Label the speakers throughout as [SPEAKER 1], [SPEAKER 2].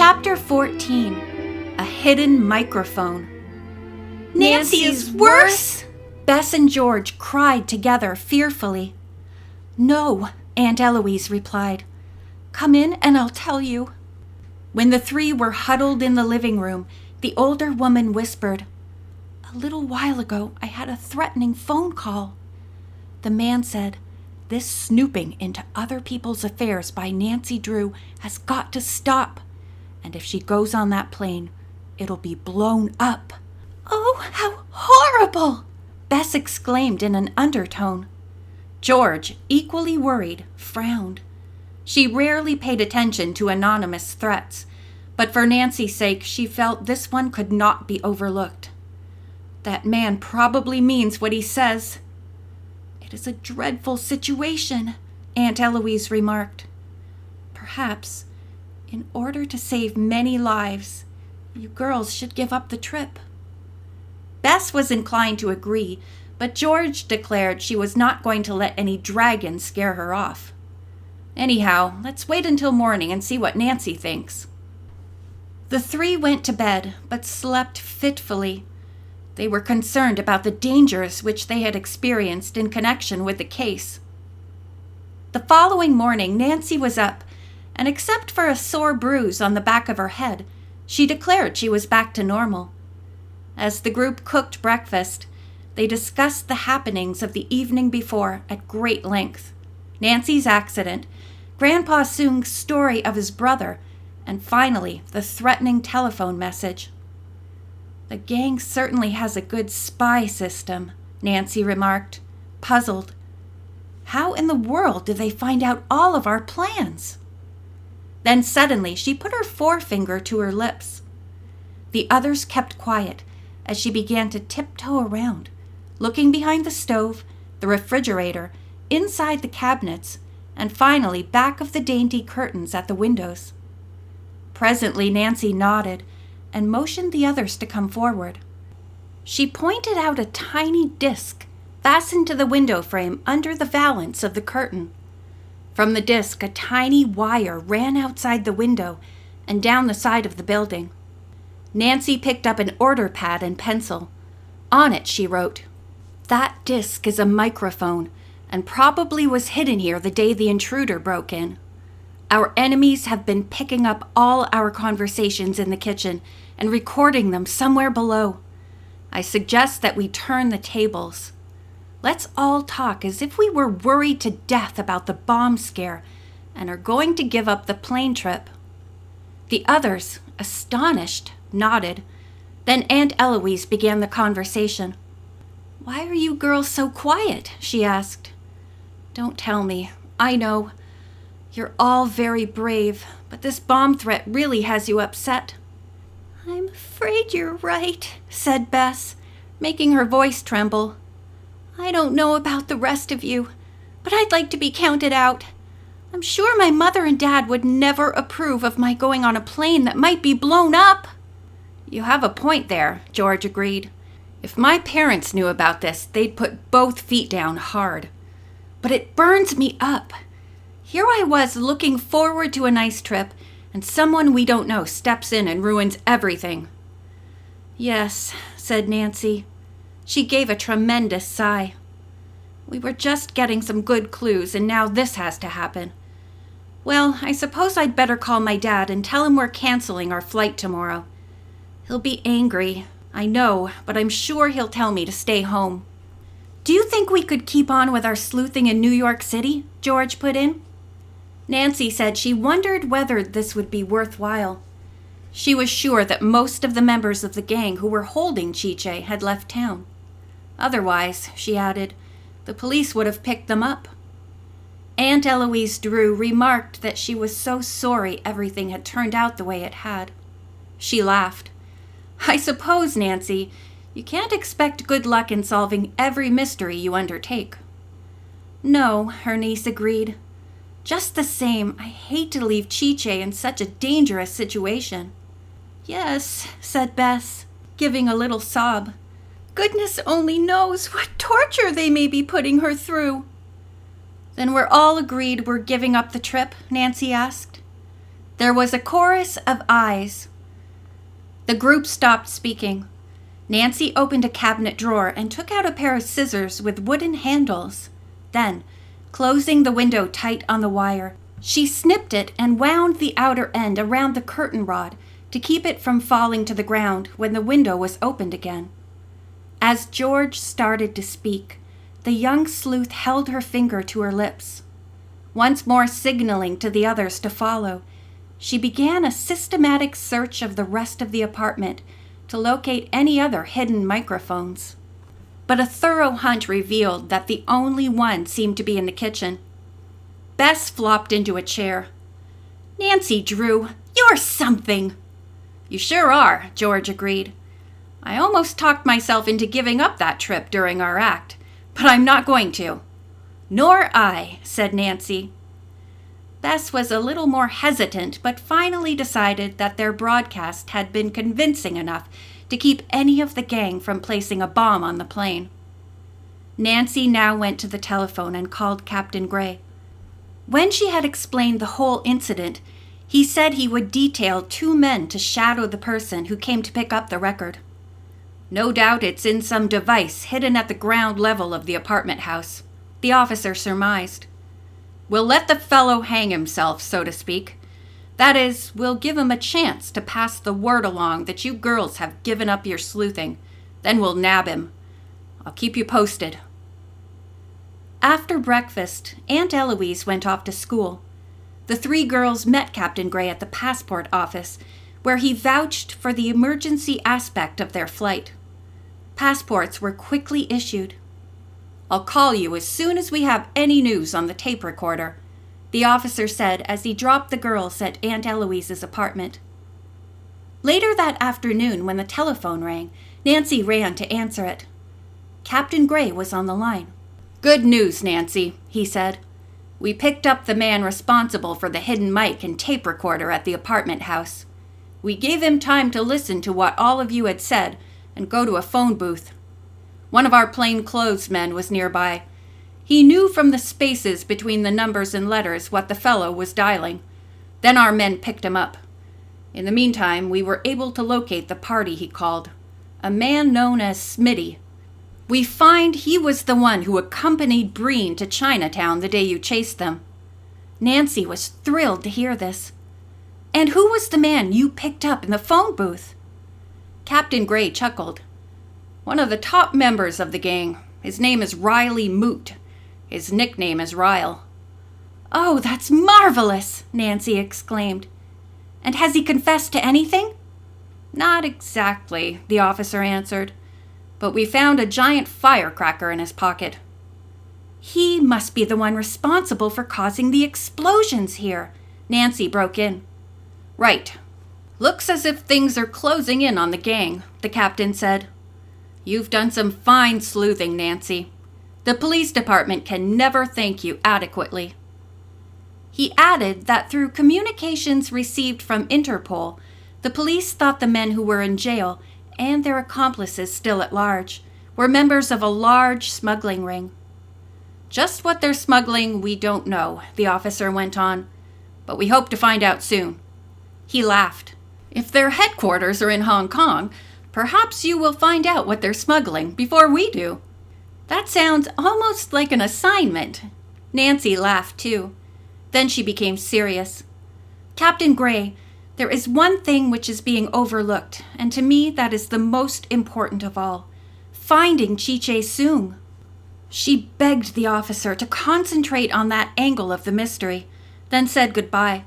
[SPEAKER 1] Chapter 14. A Hidden Microphone.
[SPEAKER 2] Nancy is worse?
[SPEAKER 1] Bess and George cried together fearfully. No, Aunt Eloise replied. Come in and I'll tell you. When the three were huddled in the living room, the older woman whispered, A little while ago I had a threatening phone call. The man said, This snooping into other people's affairs by Nancy Drew has got to stop. And if she goes on that plane, it'll be blown up. Oh, how horrible! Bess exclaimed in an undertone. George, equally worried, frowned. She rarely paid attention to anonymous threats, but for Nancy's sake she felt this one could not be overlooked. That man probably means what he says. It is a dreadful situation, Aunt Eloise remarked. Perhaps, in order to save many lives, you girls should give up the trip. Bess was inclined to agree, but George declared she was not going to let any dragon scare her off. Anyhow, let's wait until morning and see what Nancy thinks. The three went to bed, but slept fitfully. They were concerned about the dangers which they had experienced in connection with the case. The following morning, Nancy was up, and except for a sore bruise on the back of her head, she declared she was back to normal. As the group cooked breakfast, they discussed the happenings of the evening before at great length. Nancy's accident, Grandpa Soong's story of his brother, and finally the threatening telephone message. The gang certainly has a good spy system, Nancy remarked, puzzled. How in the world did they find out all of our plans? Then suddenly she put her forefinger to her lips. The others kept quiet as she began to tiptoe around, looking behind the stove, the refrigerator, inside the cabinets, and finally back of the dainty curtains at the windows. Presently Nancy nodded and motioned the others to come forward. She pointed out a tiny disc fastened to the window frame under the valance of the curtain. From the disc, a tiny wire ran outside the window and down the side of the building. Nancy picked up an order pad and pencil. On it she wrote, That disc is a microphone and probably was hidden here the day the intruder broke in. Our enemies have been picking up all our conversations in the kitchen and recording them somewhere below. I suggest that we turn the tables. Let's all talk as if we were worried to death about the bomb scare and are going to give up the plane trip. The others, astonished, nodded. Then Aunt Eloise began the conversation. Why are you girls so quiet? She asked. Don't tell me. I know. You're all very brave, but this bomb threat really has you upset. I'm afraid you're right, said Bess, making her voice tremble. I don't know about the rest of you, but I'd like to be counted out. I'm sure my mother and dad would never approve of my going on a plane that might be blown up. You have a point there, George agreed. If my parents knew about this, they'd put both feet down hard. But it burns me up. Here I was looking forward to a nice trip, and someone we don't know steps in and ruins everything. Yes, said Nancy. She gave a tremendous sigh. We were just getting some good clues, and now this has to happen. Well, I suppose I'd better call my dad and tell him we're canceling our flight tomorrow. He'll be angry, I know, but I'm sure he'll tell me to stay home. Do you think we could keep on with our sleuthing in New York City? George put in. Nancy said she wondered whether this would be worthwhile. She was sure that most of the members of the gang who were holding Chiche had left town. Otherwise, she added, the police would have picked them up. Aunt Eloise Drew remarked that she was so sorry everything had turned out the way it had. She laughed. I suppose, Nancy, you can't expect good luck in solving every mystery you undertake. No, her niece agreed. Just the same, I hate to leave Chiche in such a dangerous situation. Yes, said Bess, giving a little sob. Goodness only knows what torture they may be putting her through. Then we're all agreed we're giving up the trip? Nancy asked. There was a chorus of ayes. The group stopped speaking. Nancy opened a cabinet drawer and took out a pair of scissors with wooden handles. Then, closing the window tight on the wire, she snipped it and wound the outer end around the curtain rod to keep it from falling to the ground when the window was opened again. As George started to speak, the young sleuth held her finger to her lips. Once more signaling to the others to follow, she began a systematic search of the rest of the apartment to locate any other hidden microphones. But a thorough hunt revealed that the only one seemed to be in the kitchen. Bess flopped into a chair. "Nancy Drew, you're something!" "You sure are," George agreed. "I almost talked myself into giving up that trip during our act, but I'm not going to." "Nor I," said Nancy. Bess was a little more hesitant, but finally decided that their broadcast had been convincing enough to keep any of the gang from placing a bomb on the plane. Nancy now went to the telephone and called Captain Gray. When she had explained the whole incident, he said he would detail 2 men to shadow the person who came to pick up the record. "No doubt it's in some device hidden at the ground level of the apartment house," the officer surmised. "We'll let the fellow hang himself, so to speak. That is, we'll give him a chance to pass the word along that you girls have given up your sleuthing. Then we'll nab him. I'll keep you posted." After breakfast, Aunt Eloise went off to school. The 3 girls met Captain Gray at the passport office, where he vouched for the emergency aspect of their flight. Passports were quickly issued. "I'll call you as soon as we have any news on the tape recorder," the officer said as he dropped the girls at Aunt Eloise's apartment. Later that afternoon, when the telephone rang, Nancy ran to answer it. Captain Gray was on the line. "Good news, Nancy," he said. "We picked up the man responsible for the hidden mic and tape recorder at the apartment house. We gave him time to listen to what all of you had said and go to a phone booth. One of our plainclothes men was nearby. He knew from the spaces between the numbers and letters what the fellow was dialing. Then our men picked him up. In the meantime, we were able to locate the party he called, a man known as Smitty. We find he was the one who accompanied Breen to Chinatown the day you chased them." Nancy was thrilled to hear this. "And who was the man you picked up in the phone booth?" Captain Gray chuckled. "One of the top members of the gang. His name is Riley Moot. His nickname is Ryle." "Oh, that's marvelous!" Nancy exclaimed. "And has he confessed to anything?" "Not exactly," the officer answered. "But we found a giant firecracker in his pocket." "He must be the one responsible for causing the explosions here," Nancy broke in. "Right. Looks as if things are closing in on the gang," the captain said. "You've done some fine sleuthing, Nancy. The police department can never thank you adequately." He added that through communications received from Interpol, the police thought the men who were in jail and their accomplices still at large were members of a large smuggling ring. "Just what they're smuggling, we don't know," the officer went on, "but we hope to find out soon." He laughed. "If their headquarters are in Hong Kong, perhaps you will find out what they're smuggling before we do." "That sounds almost like an assignment." Nancy laughed too. Then she became serious. "Captain Gray, there is one thing which is being overlooked, and to me that is the most important of all. Finding Chi-Che Soong." She begged the officer to concentrate on that angle of the mystery, then said goodbye.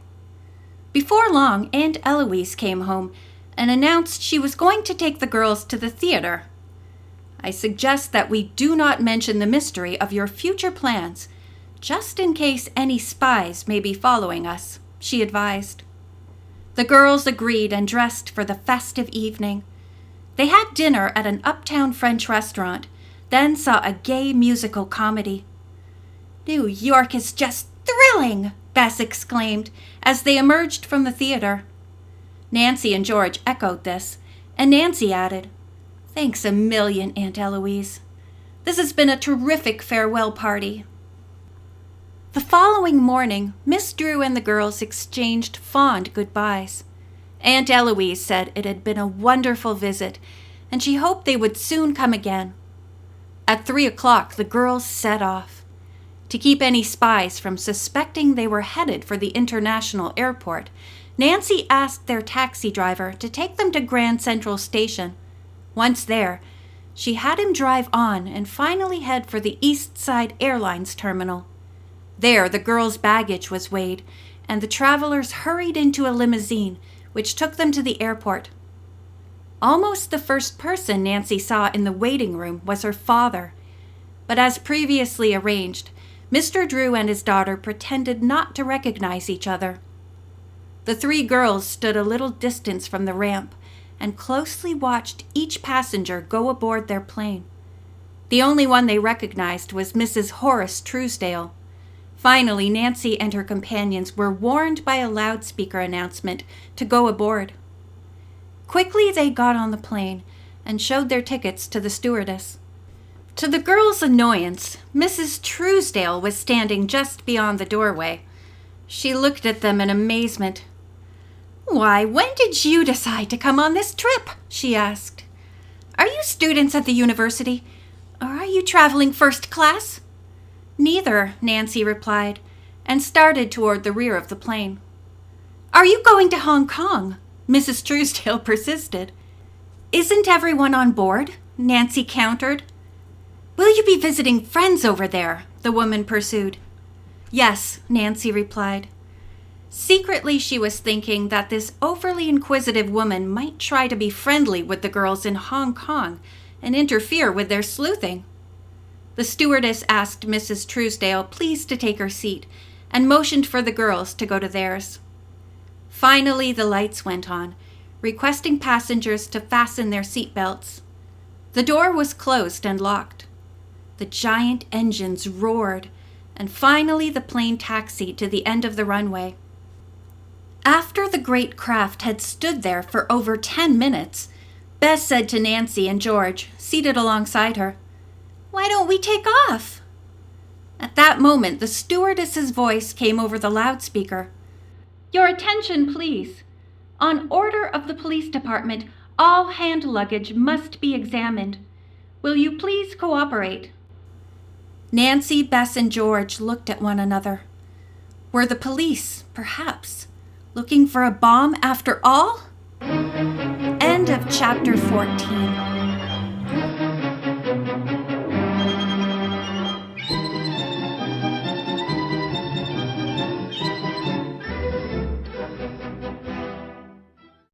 [SPEAKER 1] Before long, Aunt Eloise came home and announced she was going to take the girls to the theater. "I suggest that we do not mention the mystery of your future plans, just in case any spies may be following us," she advised. The girls agreed and dressed for the festive evening. They had dinner at an uptown French restaurant, then saw a gay musical comedy. "New York is just thrilling!" Bess exclaimed as they emerged from the theater. Nancy and George echoed this, and Nancy added, "Thanks a million, Aunt Eloise. This has been a terrific farewell party." The following morning, Miss Drew and the girls exchanged fond goodbyes. Aunt Eloise said it had been a wonderful visit, and she hoped they would soon come again. At 3 o'clock, the girls set off. To keep any spies from suspecting they were headed for the international airport, Nancy asked their taxi driver to take them to Grand Central Station. Once there, she had him drive on and finally head for the East Side Airlines terminal. There, the girls' baggage was weighed, and the travelers hurried into a limousine, which took them to the airport. Almost the first person Nancy saw in the waiting room was her father. But as previously arranged, Mr. Drew and his daughter pretended not to recognize each other. The three girls stood a little distance from the ramp and closely watched each passenger go aboard their plane. The only one they recognized was Mrs. Horace Truesdale. Finally, Nancy and her companions were warned by a loudspeaker announcement to go aboard. Quickly they got on the plane and showed their tickets to the stewardess. To the girls' annoyance, Mrs. Truesdale was standing just beyond the doorway. She looked at them in amazement. "Why, when did you decide to come on this trip?" she asked. "Are you students at the university, or are you traveling first class?" "Neither," Nancy replied, and started toward the rear of the plane. "Are you going to Hong Kong?" Mrs. Truesdale persisted. "Isn't everyone on board?" Nancy countered. "Will you be visiting friends over there?" the woman pursued. "Yes," Nancy replied. Secretly, she was thinking that this overly inquisitive woman might try to be friendly with the girls in Hong Kong and interfere with their sleuthing. The stewardess asked Mrs. Truesdale please to take her seat and motioned for the girls to go to theirs. Finally, the lights went on, requesting passengers to fasten their seat belts. The door was closed and locked. The giant engines roared, and finally the plane taxied to the end of the runway. After the great craft had stood there for over 10 minutes, Bess said to Nancy and George, seated alongside her, "Why don't we take off?" At that moment, the stewardess's voice came over the loudspeaker. "Your attention, please. On order of the police department, all hand luggage must be examined. Will you please cooperate?" Nancy, Bess, and George looked at one another. Were the police, perhaps, looking for a bomb after all? End of chapter 14.